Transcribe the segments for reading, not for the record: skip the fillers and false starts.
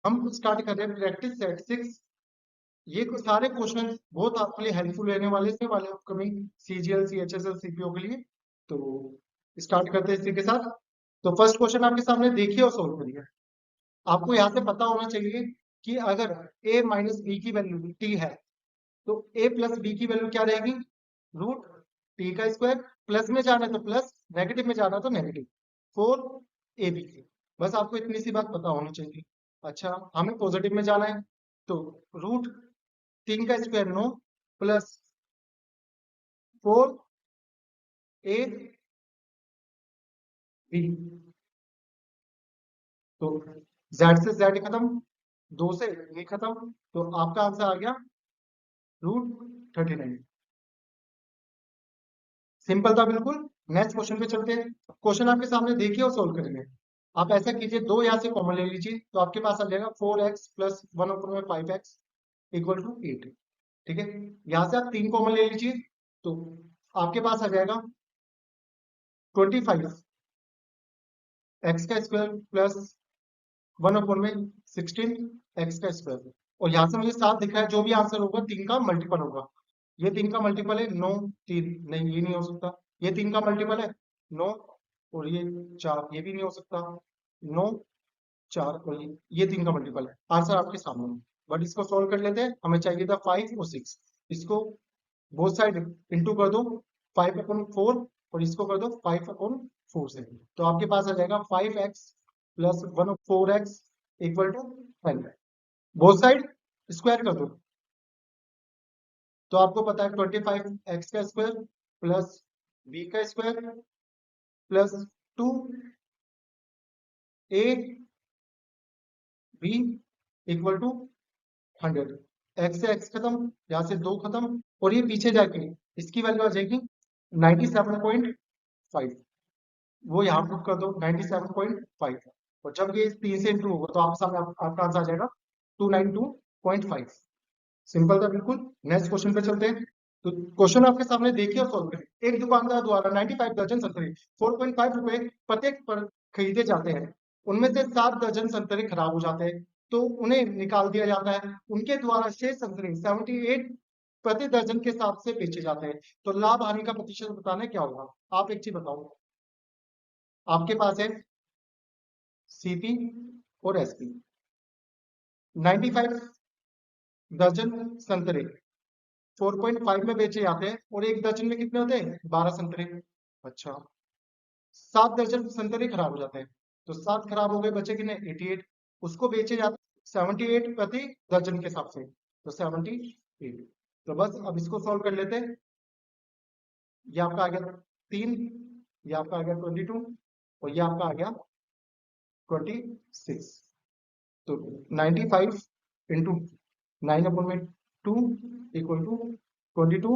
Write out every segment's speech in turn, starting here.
हम स्टार्ट कर रहे हैं प्रैक्टिस सेट 6। ये सारे क्वेश्चन बहुत आपके लिए हेल्पफुल रहने वाले अपकमिंग सीजीएल सीएचएसएल सीपीओ के लिए। तो स्टार्ट करते हैं इसी के साथ। तो फर्स्ट क्वेश्चन आपके सामने देखिए और सोल्व करिए। आपको यहाँ से पता होना चाहिए कि अगर a माइनस बी की वैल्यू t है तो a प्लस बी की वैल्यू क्या रहेगी, रूट टी का स्क्वायर। प्लस में जाना है तो प्लस, नेगेटिव में जाना है तो नेगेटिव 4ab। बस आपको इतनी सी बात पता होनी चाहिए। अच्छा, हमें पॉजिटिव में जाना है तो रूट 3 का स्क्वायर 9 प्लस 4ab। तो z से z खत्म, 2 से ये खत्म, तो आपका आंसर आ गया √39। सिंपल था बिल्कुल। नेक्स्ट क्वेश्चन पे चलते हैं। क्वेश्चन आपके सामने देखिए और सोल्व करेंगे। आप ऐसा कीजिए, दो यहाँ से कॉमन ले लीजिए तो आपके पास आ जाएगा 4x plus 1/5x equal to 8। ठीक है, यहाँ से आप 3 कॉमन ले लीजिए तो आपके पास आ जाएगा 25 एक्स का स्क्वायर प्लस 1/16 एक्स का स्क्वायर। और यहाँ से मुझे साफ दिख रहा है जो भी आंसर होगा 3 का मल्टीपल होगा। ये 3 का मल्टीपल है 9, 3 नहीं, ये नहीं हो सकता। ये 3 का मल्टीपल है 9 और ये 4, ये भी नहीं हो सकता। 9 4 और ये 3 का मल्टीपल है। आंसर आपके सामने है। बट इसको सोल्व कर लेते हैं। हमें चाहिए था 5 और 6। इसको बोथ साइड इंटू कर दो 5/4 और इसको कर दो 5/4 से। तो आपके पास आ जाएगा 5x plus 1/4x equal to 12। Both side square कर दो तो आपको पता है 25x का स्क्वायर प्लस b का square plus 2ab equal to 100। x से x खत्म, यहाँ से 2 खत्म और ये पीछे जाके इसकी वैल्यू आ जाएगी 97.5। वो यहाँ पुट कर दो 97.5 और जब ये 3 से इंटू होगा तो आपके सामने आपका आंसर आ जाएगा 292.5। सिंपल था बिल्कुल। नेक्स्ट क्वेश्चन पे चलते हैं। तो क्वेश्चन आपके सामने देखिए और सोल्व करें। एक दुकानदार द्वारा 95 दर्जन संतरे 4.5 रुपए प्रत्येक पर खरीदे जाते हैं। उनमें से 7 दर्जन संतरे खराब हो जाते हैं तो उन्हें निकाल दिया जाता है। उनके द्वारा शेष संतरे 78 प्रति दर्जन के हिसाब से बेचे जाते हैं। तो लाभ हानि का प्रतिशत बताना क्या होगा। आप एक चीज बताओ, आपके पास है सीपी और एसपी। 95 दर्जन संतरे 4.5 में बेचे जाते हैं और एक दर्जन में कितने होते हैं, 12 संतरे। अच्छा, 7 दर्जन संतरे खराब हो जाते हैं तो 7 खराब हो गए, बचे कितने, 88। उसको बेचे जाते 78 प्रति दर्जन के हिसाब से, तो 78। तो बस अब इसको सॉल्व कर लेते हैं। ये आपका आ गया 3, ये आपका आ गया 22 और ये आपका आ गया 26। तो 95 इंटू 9/2 इक्वल टू 22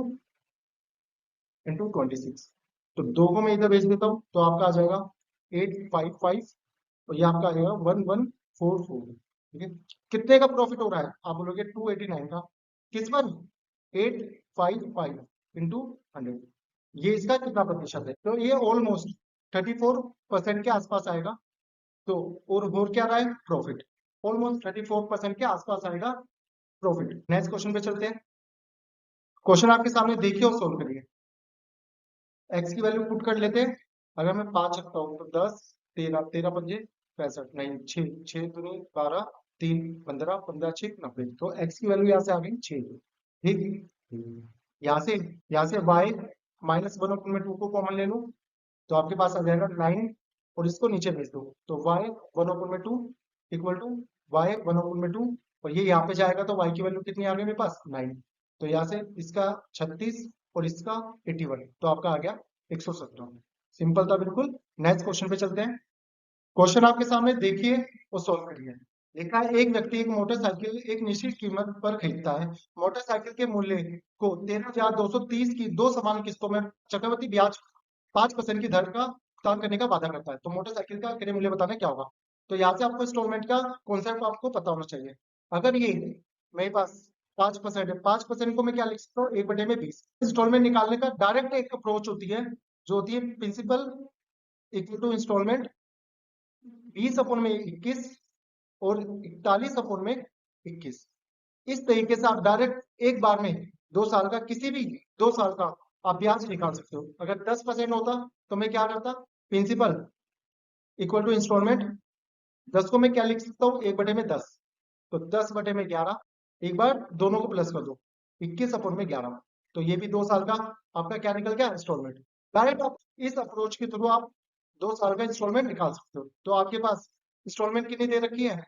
इंटू 26। तो दो को मैं इधर भेज देता हूँ तो आपका आ जाएगा 855 और ये आपका आ जाएगा 1144। ठीक है, कितने का प्रॉफिट हो रहा है, आप बोलोगे 289 का। किस पर, 855 इंटू 100। ये इसका कितना प्रतिशत है, तो ये ऑलमोस्ट 34% के आसपास आएगा। तो और हो क्या रहा है, प्रॉफिट ऑलमोस्ट 34% के आसपास आएगा प्रॉफिट। नेक्स्ट क्वेश्चन पे चलते हैं। क्वेश्चन आपके सामने देखिए और सोल्व करिए। एक्स की वैल्यू पुट कर लेते हैं। अगर मैं 5 रखता हूँ तो 10 13 13 पंजे 65, नहीं 6 6 दूनी 12 3 15 15 6 90। तो एक्स की वैल्यू यहाँ से आ गई 6। ठीक, यहाँ से y माइनस 1/2 को कॉमन ले लो तो आपके पास आ जाएगा 9 और इसको नीचे भेज दो तो y 1/2 इक्वल टू y 1/2 और ये यहाँ पे जाएगा तो y की वैल्यू कितनी आ गई मेरे पास, 9। तो यहाँ से इसका 36 और इसका 81, तो आपका आ गया 117। सिंपल था बिल्कुल। नेक्स्ट क्वेश्चन पे चलते हैं। क्वेश्चन आपके सामने देखिए और सॉल्व करिए। लिखा है, एक व्यक्ति एक मोटरसाइकिल एक निश्चित कीमत पर खरीदता है। मोटरसाइकिल के मूल्य को 13,230 की 2 समान किस्तों में चक्रवृद्धि ब्याज 5% की दर का भुगतान करने का वादा करता है। तो मोटरसाइकिल का क्रय मूल्य बताना क्या होगा। तो यहाँ से आपको इंस्टॉलमेंट का कॉन्सेप्ट आपको पता होना चाहिए। अगर ये मेरे पास 5% है, 5% को मैं क्या लिख सकता हूँ, 1/20। इंस्टॉलमेंट निकालने का डायरेक्ट एक अप्रोच होती है जो होती है प्रिंसिपल इक्वल टू इंस्टॉलमेंट 20/21 और 41/21। इस तरीके से आप डायरेक्ट एक बार में 2 साल का किसी भी 2 साल का आप ब्याज निकाल सकते हो। अगर 10% होता तो मैं क्या करता, प्रिंसिपल इक्वल टू इंस्टॉलमेंट, 10 को मैं क्या लिख सकता हूँ, 1/10, तो 10/11, एक बार दोनों को प्लस कर दो, 21/11, तो ये भी 2 साल का आपका क्या निकल गया, इंस्टॉलमेंट। डायरेक्ट आप इस अप्रोच के थ्रू आप 2 साल का इंस्टॉलमेंट निकाल सकते हो। तो आपके पास इंस्टॉलमेंट कितनी दे रखी है,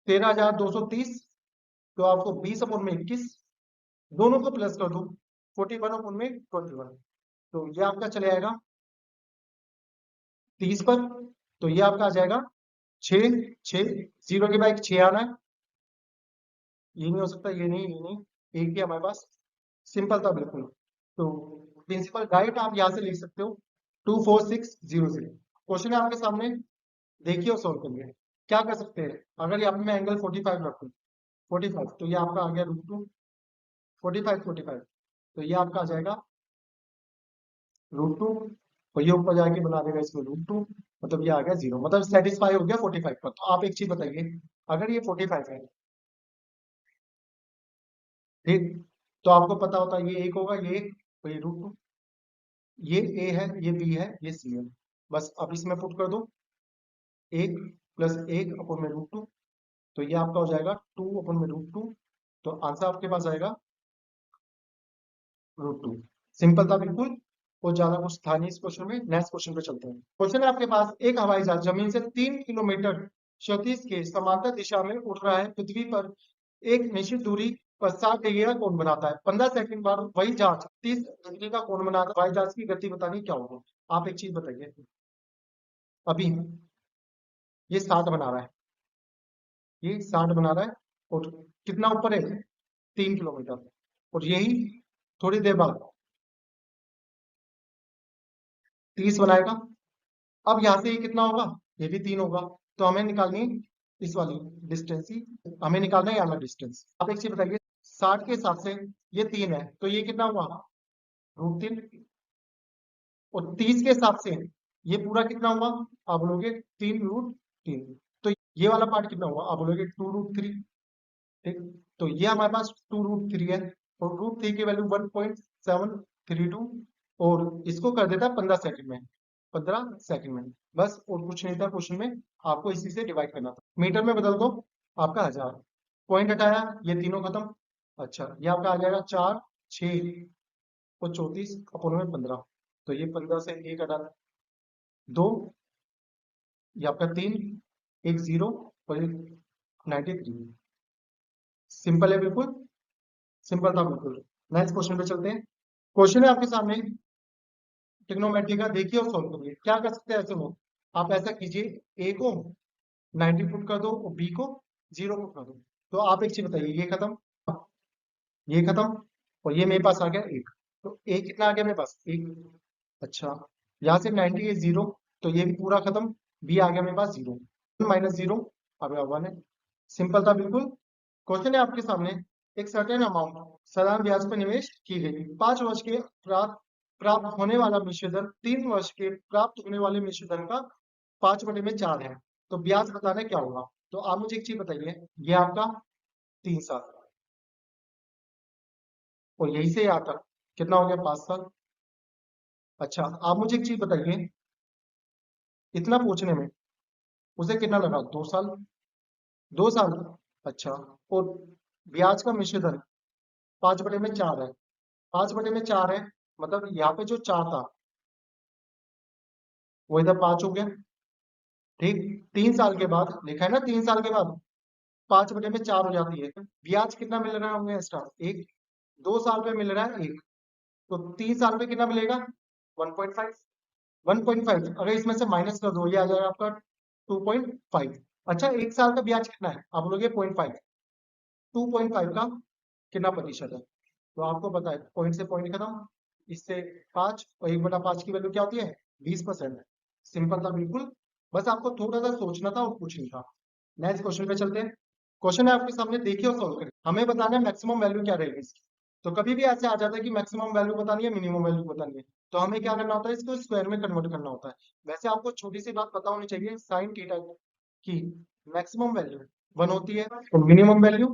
13,230, तो आपको 20/21, दोनों को प्लस कर दो, 41/21, तो ये आपका चले आएगा 30 पर, तो ये आपका आ जाएगा 6, 6, 0 के बाद 6 आना है, ये नहीं हो सकता, ये नहीं, ये नहीं, एक ही हमारे पास, सिंपल था बिल्कुल। तो प्रिंसिपल डायरेक्ट आप यहाँ से लिख सकते हो 24600। क्वेश्चन है आपके सामने, देखिए और सॉल्व करिए। क्या कर सकते हैं, अगर यहाँ पे मैं एंगल 45 रखूं, 45, तो ये आपका आ गया √2, 45, 45, तो ये आपका आ जाएगा √2, और ये ऊपर जाके बना देगा इसको √2, मतलब ये आ गया 0, मतलब सेटिस्फाई हो गया 45 पर। तो आप एक चीज बताइए, अगर ये 45 है, ठीक, तो आपको पता होता है ये एक होगा, ये एक, तो ये √2, ये ए है, ये बी है, ये सी है, बस अब इसमें पुट कर दो, 1 + 1/√2, तो ये आपका हो जाएगा 2/√2, तो आंसर आपके पास आएगा √2। सिंपल था बिल्कुल, और ज्यादा कुछ था नहीं इस क्वेश्चन में। नेक्स्ट क्वेश्चन पे चलते हैं। क्वेश्चन है आपके पास, एक हवाई जहाज जमीन से 3 किलोमीटर क्षैतिज के समांतर दिशा में उड़ रहा है, पृथ्वी पर एक निश्चित दूरी पर 60 डिग्री का कोण बनाता है, 15 सेकंड बाद वही जहाज 30 डिग्री का कोण बनाता है, हवाई जहाज की गति बतानी, क्या होगा। आप एक चीज बताइए, अभी ये 60 बना रहा है, ये 60 बना रहा है, और कितना ऊपर है, 3 किलोमीटर, और यही थोड़ी देर बाद 30 बनाएगा। अब यहाँ से ये कितना होगा, ये भी 3 होगा, तो हमें निकालनी है इस वाली डिस्टेंस ही, हमें निकालना है ये वाला डिस्टेंस। आप एक चीज बताइए, 60 के हिसाब से ये 3 है, तो ये कितना हुआ, √3, और 30 के हिसाब से ये पूरा कितना हुआ, आप बोलोगे 3√3, तो ये वाला पार्ट कितना हुआ, आप बोलोगे 2√3, ठीक, तो ये हमारे पास 2√3 है, और √3 की वैल्यू 1.732, और इसको कर देता है 15 सेकंड में, 15 सेकंड में, बस, और कुछ नहीं था क्वेश्चन में, आपको इसी से डिवाइड करना था। मीटर में बदल दो, आपका 1000, पॉइंट हटाया, ये तीनों खत्म, अच्छा, ये आपका आ जाएगा 4, 6 और 34 अपोलो में 15, तो ये 15 से एक हटा, 2, ये आपका 3, एक 0 और एक 93। सिंपल है बिल्कुल, सिंपल था बिल्कुल। नेक्स्ट क्वेश्चन पे चलते हैं। क्वेश्चन है आपके सामने ट्रिग्नोमेट्री का, देखिए और सॉल्व करिए। क्या कर सकते हैं ऐसे में, आप ऐसा कीजिए, ए को 90 पुट कर दो और बी को 0 पुट कर दो, तो आप एक चीज बताइए, ये खत्म, ये खत्म, और ये मेरे पास आ गया 1, तो ए कितना आ गया मेरे पास, 1, अच्छा, यहाँ से 90 है 0, तो ये भी पूरा खत्म, बी आ गया मेरे पास 0, -0, अब 1 है। सिंपल था बिल्कुल। क्वेश्चन है आपके सामने, एक सर्टेन अमाउंट साधारण ब्याज पर निवेश की गई, 5 वर्ष के प्राप्त प्राप्त होने वाला मिश्र धन 3 वर्ष के प्राप्त होने वाले मिश्र धन का 5/4 है, तो ब्याज बताना क्या होगा। तो आप मुझे एक चीज बताइए, ये आपका 3 साल, और यही से यहाँ तक कितना हो गया, 5 साल। अच्छा, आप मुझे एक चीज बताइए, इतना पूछने में उसे कितना लगा, 2 साल, 2 साल, अच्छा, और ब्याज का मिश्र धन 5/4 है, 5/4 है, मतलब यहाँ पे जो 4 था वो इधर 5 हो गया, ठीक, 3 साल के बाद लिखा है ना, 3 साल के बाद 5/4 हो जाती है। ब्याज कितना मिल रहा है हमें एक्स्ट्रा, 1, 2 साल पे मिल रहा है 1, तो 3 साल पे कितना मिलेगा, 1.5, 1.5, अगर इसमें से माइनस कर दो, ये आ जाएगा आपका 2.5। अच्छा, 1 साल का ब्याज कितना है, आप बोलोगे 0.5, 2.5 का कितना प्रतिशत है, तो आपको पता है, पॉइंट से पॉइंट खत्म, इससे 5, और 1/5 की वैल्यू क्या होती है, 20%। सिंपल था बिल्कुल, बस आपको थोड़ा सा सोचना था और कुछ नहीं था। नेक्स्ट क्वेश्चन पे चलते हैं। क्वेश्चन है आपके सामने, देखिए और सॉल्व करें। हमें बताना है मैक्सिमम वैल्यू क्या रहेगी इसकी, तो कभी भी ऐसे आ जाता है कि मैक्सिमम वैल्यू बतानी है, मिनिमम वैल्यू बतानी है, तो हमें क्या करना होता है, इसको स्क्वायर में कन्वर्ट करना होता है। वैसे आपको छोटी सी बात पता होनी चाहिए, साइन थीटा कि मैक्सिमम वैल्यू 1 होती है तो मिनिमम वैल्यू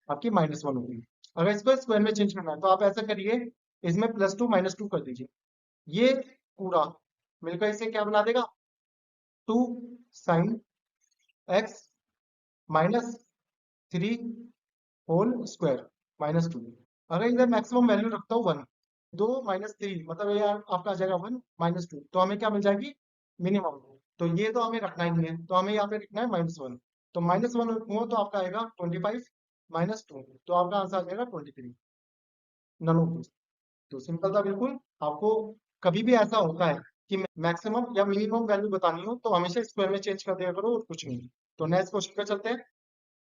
आपकी -1 होगी। अगर इसको स्क्वायर में चेंज करना है तो आप ऐसा करिए, इसमें +2 -2 कर दीजिए, ये पूरा मिलकर इसे क्या बना देगा, 2 sin x -3 होल स्क्वायर -2। अगर इधर मैक्सिमम वैल्यू रखता हूँ 1, 2 -3 मतलब ये आपका आ जाएगा 1 -2, तो हमें क्या मिल जाएगी, मिनिमम। तो ये तो हमें रखना ही नहीं है, तो हमें यहाँ पे रखना है -1। तो -1 हुआ तो आपका आएगा 25 -2, तो आपका आंसर आ जाएगा 23, नन ऑफ दिस। तो सिंपल था बिल्कुल। आपको कभी भी ऐसा होता है कि मैक्सिमम या मिनिमम वैल्यू बतानी हो तो हमेशा स्क्वायर में चेंज कर दिया करो और कुछ नहीं। तो नेक्स्ट क्वेश्चन पे चलते हैं।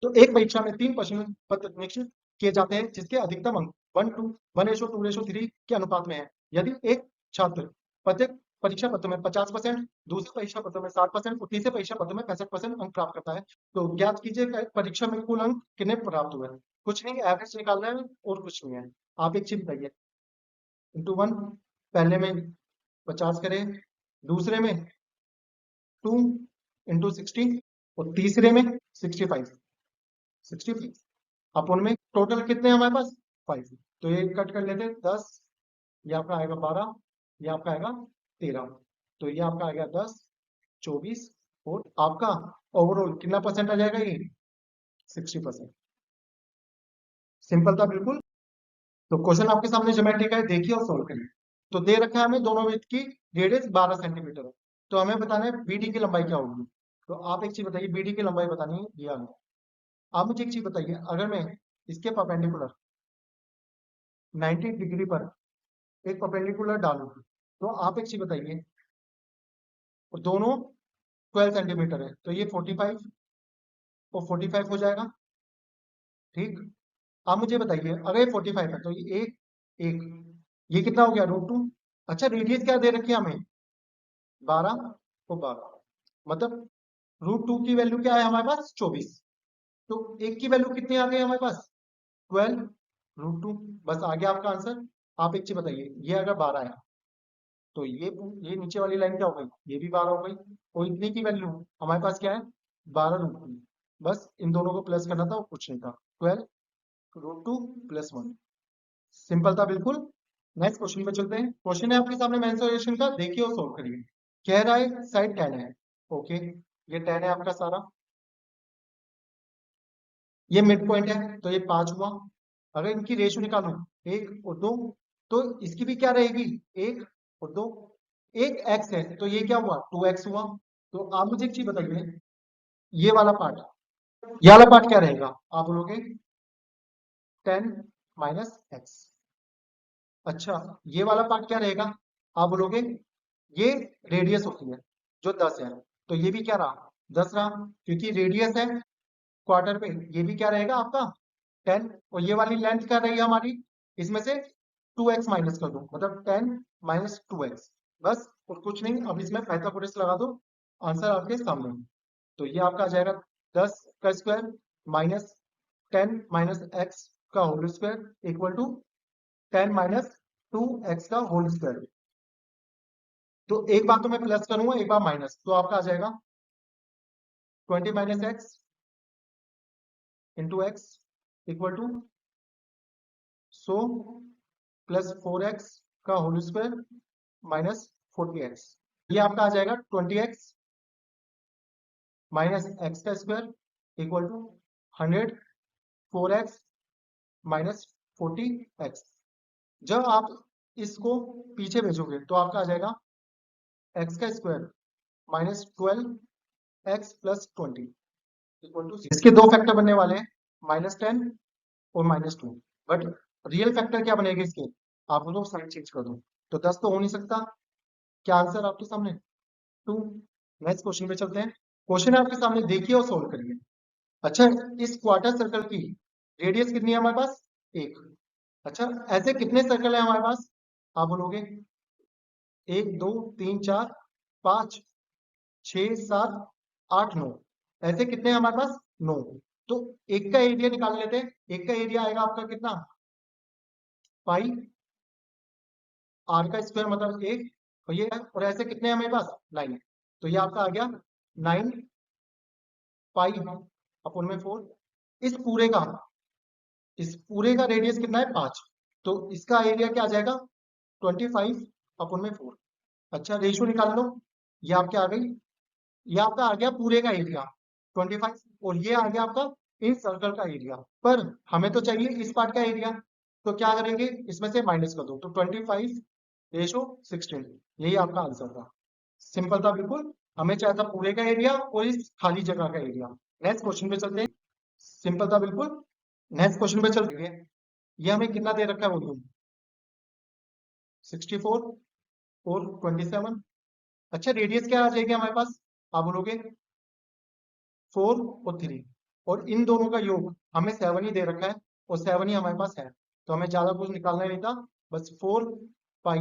तो एक परीक्षा में 3 प्रश्न पत्र निश्चित किए जाते हैं जिसके अधिकतम अंक 1:2 के अनुपात में है। यदि एक छात्र प्रत्येक परीक्षा पत्र में 50%, दूसरे परीक्षा पत्र में 60% और तीसरे परीक्षा पत्र में 65% अंक प्राप्त करता है, तो ज्ञात कीजिए कि परीक्षा में कुल अंक कितने प्राप्त हुए हैं। कुछ नहीं, एवरेज निकालना है और कुछ नहीं है। आप एक चीज बताइए, इंटू 1, पहले में 50 करें, दूसरे में 2 इंटू 60 और तीसरे में 65 अपन में टोटल कितने हैं हमारे पास, 5। तो ये कट कर लेते हैं, 10, ये आपका आएगा 12, ये आपका आएगा 13, तो ये आपका आएगा 10, 24 और आपका ओवरऑल कितना परसेंट आ जाएगा, ये 60%। सिंपल था बिल्कुल। तो क्वेश्चन आपके सामने ज्योमेट्री का है, देखिए और सोल्व करिए। तो दे रखा है हमें दोनों वृत्त की रेडियस 12 सेंटीमीटर है, तो हमें बताना है बीडी की लंबाई क्या होगी। तो आप एक चीज बताइए, बीडी की लंबाई बतानी है ये हमें। आप मुझे एक चीज बताइए, अगर मैं इसके परपेंडिकुलर 90 डिग्री पर एक परपेंडिकुलर डालूं, तो आप एक चीज बताइए, और दोनों 12 सेंटीमीटर है, तो ये 45 और 45 हो जाएगा, ठीक। आप मुझे बताइए, अगर ये 45 है तो ये एक एक, ये कितना हो गया, √2। अच्छा, रेडियस क्या दे रखी है हमें, 12 और 12, मतलब √2 की वैल्यू क्या है हमारे पास, 24। तो एक की वैल्यू कितनी आ गई हमारे पास, 12 √2, बस आ गया आपका आंसर। आप एक चीज बताइए, ये अगर 12 है तो ये नीचे वाली लाइन क्या हो गई, ये भी 12 हो गई, और इतनी की वैल्यू हमारे पास क्या है, 12 √2। बस इन दोनों को प्लस करना था और कुछ नहीं था, 12 √2 +1। सिंपल था बिल्कुल। नेक्स्ट क्वेश्चन पे चलते हैं। क्वेश्चन है आपके सामने मेंसुरेशन का, देखिए और सोल्व करिए। कह रहा है साइड 10 है, ओके, ये 10 है आपका सारा, ये मिड पॉइंट है तो ये 5 हुआ। अगर इनकी रेशियो निकालूं 1 और 2, तो इसकी भी क्या रहेगी, 1 और 2। एक x है तो ये क्या हुआ, 2x हुआ। तो आप मुझे एक चीज बताइए, ये वाला पार्ट, ये वाला पार्ट क्या रहेगा, आप बोलोगे 10 -x। अच्छा, ये वाला पार्ट क्या रहेगा, आप बोलोगे ये रेडियस होती है जो 10 है, तो ये भी क्या रहा, 10 रहा, क्योंकि रेडियस है क्वार्टर पे। ये भी क्या रहेगा आपका 10, और ये वाली लेंथ क्या रही है हमारी, इसमें से 2x माइनस कर दो, मतलब 10 -2x, बस और कुछ नहीं। अब इसमें पाइथागोरस लगा दो, आंसर आपके सामने। तो ये आपका आ जाएगा 10 का स्क्वायर -10 -x का whole square equal to 10 -2x का होल स्क्वायर। तो एक बार तो मैं प्लस करूंगा, एक बार माइनस, तो आपका आ जाएगा 20 -x into x equal to 100 +4x का होल स्क्वायर -40x। ये आपका आ जाएगा 20x -x का square equal to 100 4x -40x। जब आप इसको पीछे भेजोगे तो आपका आ जाएगा x का स्क्वायर -12x +20 इक्वल टू, इसके दो फैक्टर बनने वाले हैं, -10 और -2। बट रियल फैक्टर क्या बनेगा इसके, आप लोग साइन चेंज कर दो, तो 10 तो हो नहीं सकता। क्या आंसर आपके सामने, 2। नेक्स्ट क्वेश्चन पे चलते हैं। क्वेश्चन है आपके सामने, देखिए और सोल्व करिए। अच्छा, इस क्वार्टर सर्कल की रेडियस कितनी है हमारे पास, 1। अच्छा, ऐसे कितने सर्कल है हमारे पास, आप बोलोगे 1 2 3 4 5 6 7 8 9, ऐसे कितने हैं हमारे पास, 9। तो एक का एरिया निकाल लेते हैं। एक का एरिया आएगा आपका कितना, पाई आर का स्क्वायर मतलब 1, और ये और ऐसे कितने हैं हमारे पास, 9। तो ये आपका आ गया 9 पाई अपॉन में 4। इस पूरे का रेडियस कितना है 5, तो इसका एरिया क्या आ जाएगा 25 अपॉन में 4। अच्छा रेशियो निकाल लो, ये आपके आ गई, ये आपका आ गया पूरे का एरिया 25 और ये आ गया आपका इन सर्कल का एरिया। पर हमें तो चाहिए इस पार्ट का एरिया, तो क्या करेंगे इसमें से माइनस कर दो, तो 25 रेशो 16, यही आपका आंसर था। सिंपल था बिल्कुल, हमें चाहिए था पूरे का एरिया और इस खाली जगह का एरिया। नेक्स्ट क्वेश्चन पे चलते हैं, सिंपल था बिल्कुल। नेक्स्ट क्वेश्चन पे चलते हैं, ये हमें कितना दे रखा है वॉल्यूम 64 और 27। अच्छा रेडियस क्या आ जाएगी हमारे पास, आप बोलोगे 4 और 3, और इन दोनों का योग हमें 7 ही दे रखा है और 7 ही हमारे पास है, तो हमें ज्यादा कुछ निकालना नहीं था, बस 4 पाई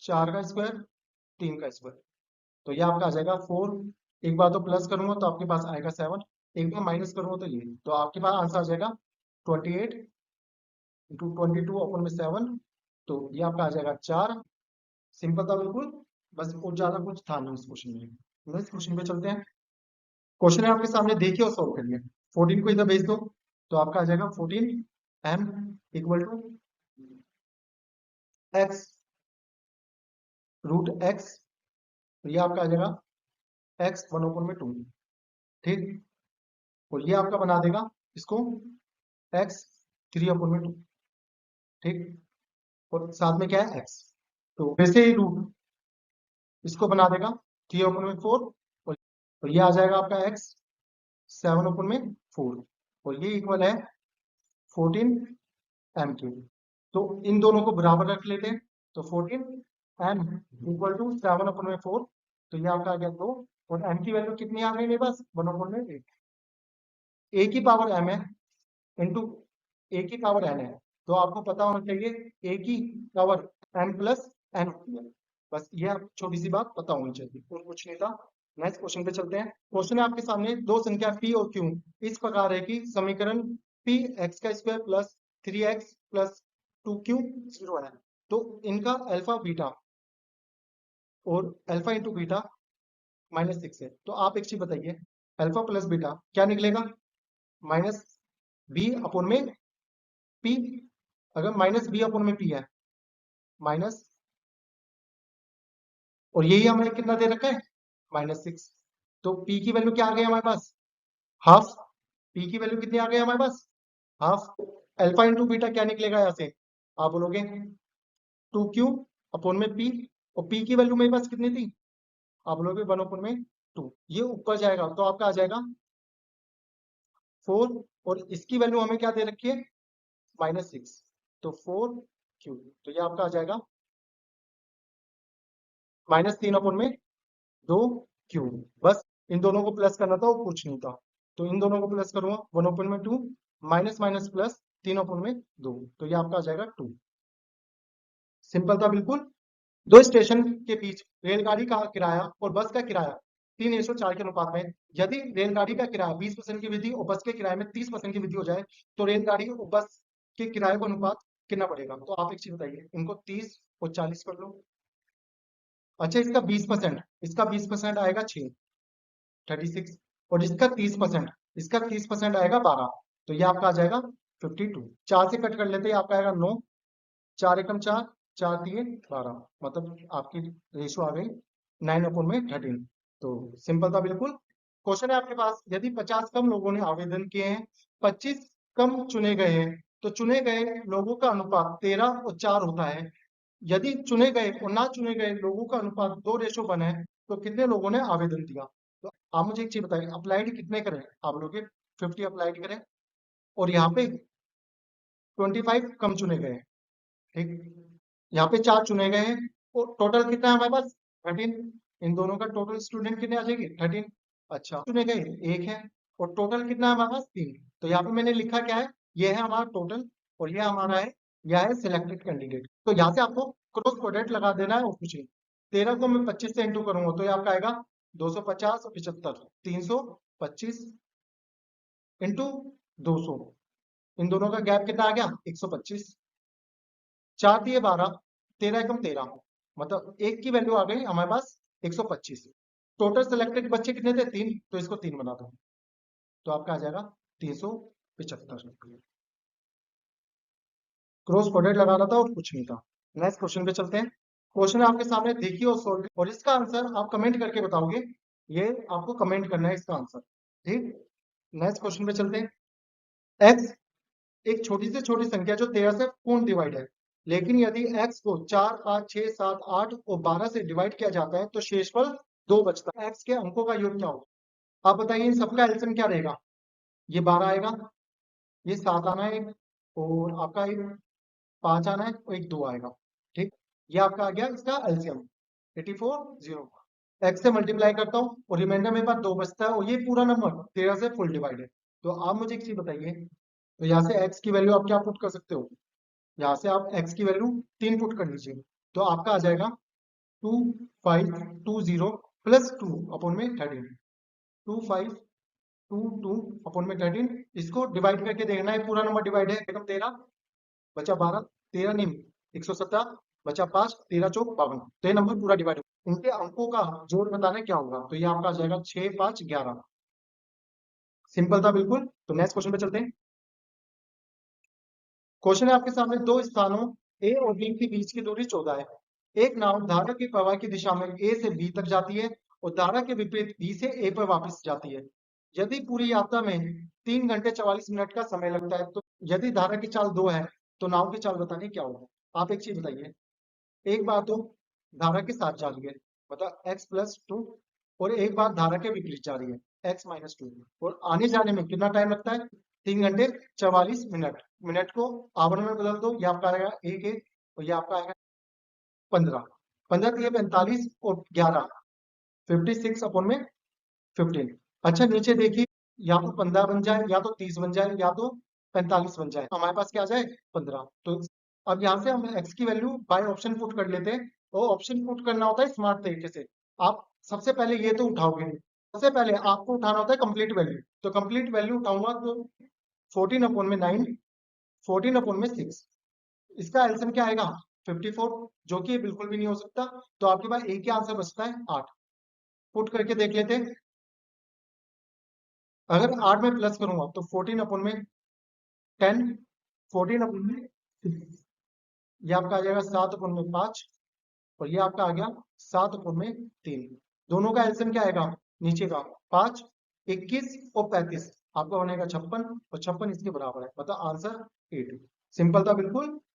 4 का स्क्वायर 3 का स्क्वायर, तो ये आपका आ जाएगा 4। एक बार तो प्लस करूंगा तो आपके पास आएगा 7, एक बार माइनस करूंगा तो ये, तो आपके पास आंसर आ जाएगा 28 इंटू 22 अपॉन में 7, तो ये आपका आ जाएगा 4। सिंपल था बिल्कुल, बस कुछ ज्यादा कुछ था नहीं इस क्वेश्चन में। नेक्स्ट क्वेश्चन पे चलते हैं, क्वेश्चन है आपके सामने, देखिए और सॉल्व करिए। 14 को इधर भेज दो, तो आपका आ जाएगा 14 m equal to x root x, ये आपका आ जाएगा x 1/2, ठीक, और ये आपका बना देगा इसको x 3/2, ठीक, और साथ में क्या है x, तो वैसे ही रूट इसको बना देगा 3/4, और ये आ जाएगा आपका x 7/4, और ये इक्वल है 14 m3। तो इन दोनों को बराबर रख लेते हैं, तो 14 m इक्वल टू 7/4, तो ये आपका आ गया 2, और m की वैल्यू कितनी आ गई मेरे पास 1/8। a की पावर m है इंटू a की पावर n है, तो आपको पता होना चाहिए a की पावर m प्लस n होती है, बस ये छोटी सी बात पता होनी चाहिए और कुछ नहीं था। नेक्स्ट क्वेश्चन पे चलते हैं, क्वेश्चन है आपके सामने, दो संख्या p और q इस प्रकार है कि समीकरण p x का square plus 3x plus 2q 0 है, तो इनका अल्फा बीटा और अल्फा इंटू बीटा -6 है, तो आप एक चीज बताइए अल्फा प्लस बीटा क्या निकलेगा, माइनस बी अपॉन में पी, अगर माइनस बी अपॉन में पी है माइनस, और यही हमें कितना दे रखा है -6, तो पी की वैल्यू क्या आ गई हमारे पास हाफ, पी की वैल्यू कितनी आ गई हमारे पास हाफ, अल्फा इंटू बीटा क्या निकलेगा यहाँ से, आप बोलोगे 2q अपॉन में पी, और पी की वैल्यू मेरे पास कितनी थी, आप बोलोगे 1/2, ये ऊपर जाएगा तो आपका आ जाएगा 4, और इसकी वैल्यू हमें क्या दे रखी है -6, तो 4q, तो ये आपका आ जाएगा -3/2q, बस इन दोनों को प्लस करना था और कुछ नहीं था, तो इन दोनों को प्लस करूंगा 1/2 माइनस माइनस प्लस 3/2, तो ये आपका आ जाएगा 2। सिंपल था बिल्कुल। दो स्टेशन के बीच रेलगाड़ी का किराया और बस का किराया 3:4 के अनुपात में, यदि रेलगाड़ी का किराया 20% की वृद्धि और बस के किराए में 30% की वृद्धि हो जाए, तो रेलगाड़ी और बस के किराए का अनुपात कितना पड़ेगा, तो आप एक चीज बताइए, इनको 30 और 40 कर लो। अच्छा इसका 20% आएगा 6 36, और इसका 30% आएगा 12, तो ये आपका आ जाएगा 52। 4 से कट कर लेते हैं, आपका आएगा 9, 4 एकम 4, 4 3 12, मतलब आपकी रेशो आ गई 9/13। तो सिंपल था बिल्कुल। क्वेश्चन है आपके पास, यदि 50 कम लोगों ने आवेदन किए हैं, 25 कम चुने गए हैं, तो चुने गए लोगों का अनुपात 13 और 4 होता है, यदि चुने गए और ना चुने गए लोगों का अनुपात 2:1 है, तो कितने लोगों ने आवेदन दिया, तो आप मुझे एक चीज बताइए अप्लाइड कितने करें, आप लोग 50 अप्लाइड करें, और यहाँ पे 25 कम चुने गए, ठीक, यहाँ पे 4 चुने गए हैं, और टोटल कितना है हमारे पास 13, इन दोनों का टोटल स्टूडेंट कितने आ जाएंगे 13। अच्छा चुने गए एक है, और टोटल कितना है हमारे पास 3, तो यहाँ पे मैंने लिखा क्या है, ये है हमारा टोटल, और ये हमारा है यह है सिलेक्टेड कैंडिडेट, तो यहाँ से आपको क्रॉस प्रोडक्ट लगा देना है और कुछ नहीं। 13 को मैं 25 से इंटू करूंगा तो ये आपका आएगा 250 और 75, 325 इंटू 200, इन दोनों का गैप कितना आ गया 125, 4 दिए 12, 13 एकम 13, मतलब एक की वैल्यू आ गई हमारे पास 125, टोटल सिलेक्टेड बच्चे कितने थे? 3, तो इसको 3 बना दो, तो आपका आ जाएगा 375। क्रॉस प्रोडक्ट लगाना था और कुछ नहीं था। नेक्स्ट क्वेश्चन पे चलते हैं। क्वेश्चन आपके सामने देखिए और सोल्व, और इसका आंसर आप कमेंट करके बताओगे, ये आपको कमेंट करना है इसका आंसर, ठीक। नेक्स्ट क्वेश्चन पे चलते हैं। एक्स एक छोटी से छोटी संख्या जो 13 से पूर्ण डिवाइड है, लेकिन यदि x को 4, 5, 6, 7, 8 और 12 से डिवाइड किया जाता है तो शेषफल 2 बचता है। x के अंकों का योग क्या होगा? आप बताइए, इन सबका एलसीएम क्या रहेगा? ये 12 आएगा, ये 7 आना है, और आपका एक 5 आना है, और एक 2 आएगा, ठीक। ये आपका आ गया इसका एलसीएम 84 x से मल्टीप्लाई करता हूँ और रिमाइंडर मेरे पास 2 बचता है, और ये पूरा नंबर 13 से फुल डिवाइड है। तो आप मुझे एक चीज बताइए, तो यहाँ से x की वैल्यू आप क्या पुट कर सकते हो? यहाँ से आप x की वैल्यू 3 पुट कर लीजिए, तो आपका आ जाएगा 2520 प्लस 2 अपॉन में 13, 2522 अपॉन में 13। इसको डिवाइड करके देखना है, पूरा नंबर डिवाइड है, एकम 13 बचा 12, 13 नहीं 117 बचा 5, 13 चौक 52, तो ये नंबर पूरा डिवाइड। इनके अंकों का जोड़ बताना क्या होगा, तो ये आपका आ जाएगा 6, 5, 11। सिंपल था बिल्कुल। तो नेक्स्ट क्वेश्चन पे चलते हैं। क्वेश्चन है आपके सामने, दो स्थानों ए और बी के बीच की दूरी 14 है। एक नाव धारा के प्रवाह की दिशा में ए से बी तक जाती है और धारा के विपरीत बी से ए पर वापस जाती है। यदि पूरी यात्रा में 3 घंटे 44 मिनट का समय लगता है, तो यदि धारा की चाल 2 है तो नाव की चाल बतानी क्या होगा? आप एक चीज बताइए, एक बार तो धारा के साथ जा रही है, मतलब x+2, और एक बार धारा के विपरीत जा रही है x-2, और आने जाने में कितना टाइम लगता है? 3 घंटे 44 मिनट। मिनट को आवर में बदल दो, ये आपका आएगा 1 और ये आपका आएगा 15, 15 दिए 45 और 11 56 अपॉन में 15। अच्छा नीचे देखिए, या तो 15 बन जाए, या तो 30 बन जाए, या तो 45 बन जाए, हमारे पास क्या आ जाए? 15। तो अब यहाँ से हम x की वैल्यू बाय ऑप्शन पुट कर लेते हैं, और ऑप्शन पुट करना होता है स्मार्ट तरीके से। आप सबसे पहले ये तो उठाओगे, सबसे पहले आपको उठाना होता है कंप्लीट वैल्यू, तो कंप्लीट वैल्यू उठाऊंगा तो 14 अपॉन में 9, 14 अपॉन में 6, इसका एलसीएम क्या आएगा? 54, जो कि बिल्कुल भी नहीं हो सकता, तो आपके पास एक ही आंसर बचता है 8। पुट करके देख लेते हैं। अगर 8 में प्लस करूंगा तो 14 अपॉन में 10, 14 अपॉन में 6, ये आपका आ जाएगा 7 अपॉन में 5, और ये आपका आ गया 7 अपॉन में 3। दोनों का एलसीएम क्या आएगा नीचे का? 5, 21 और 35, आपका बनेगा 56, और 56 इसके बराबर है, मतलब आंसर 8। सिंपल था बिल्कुल।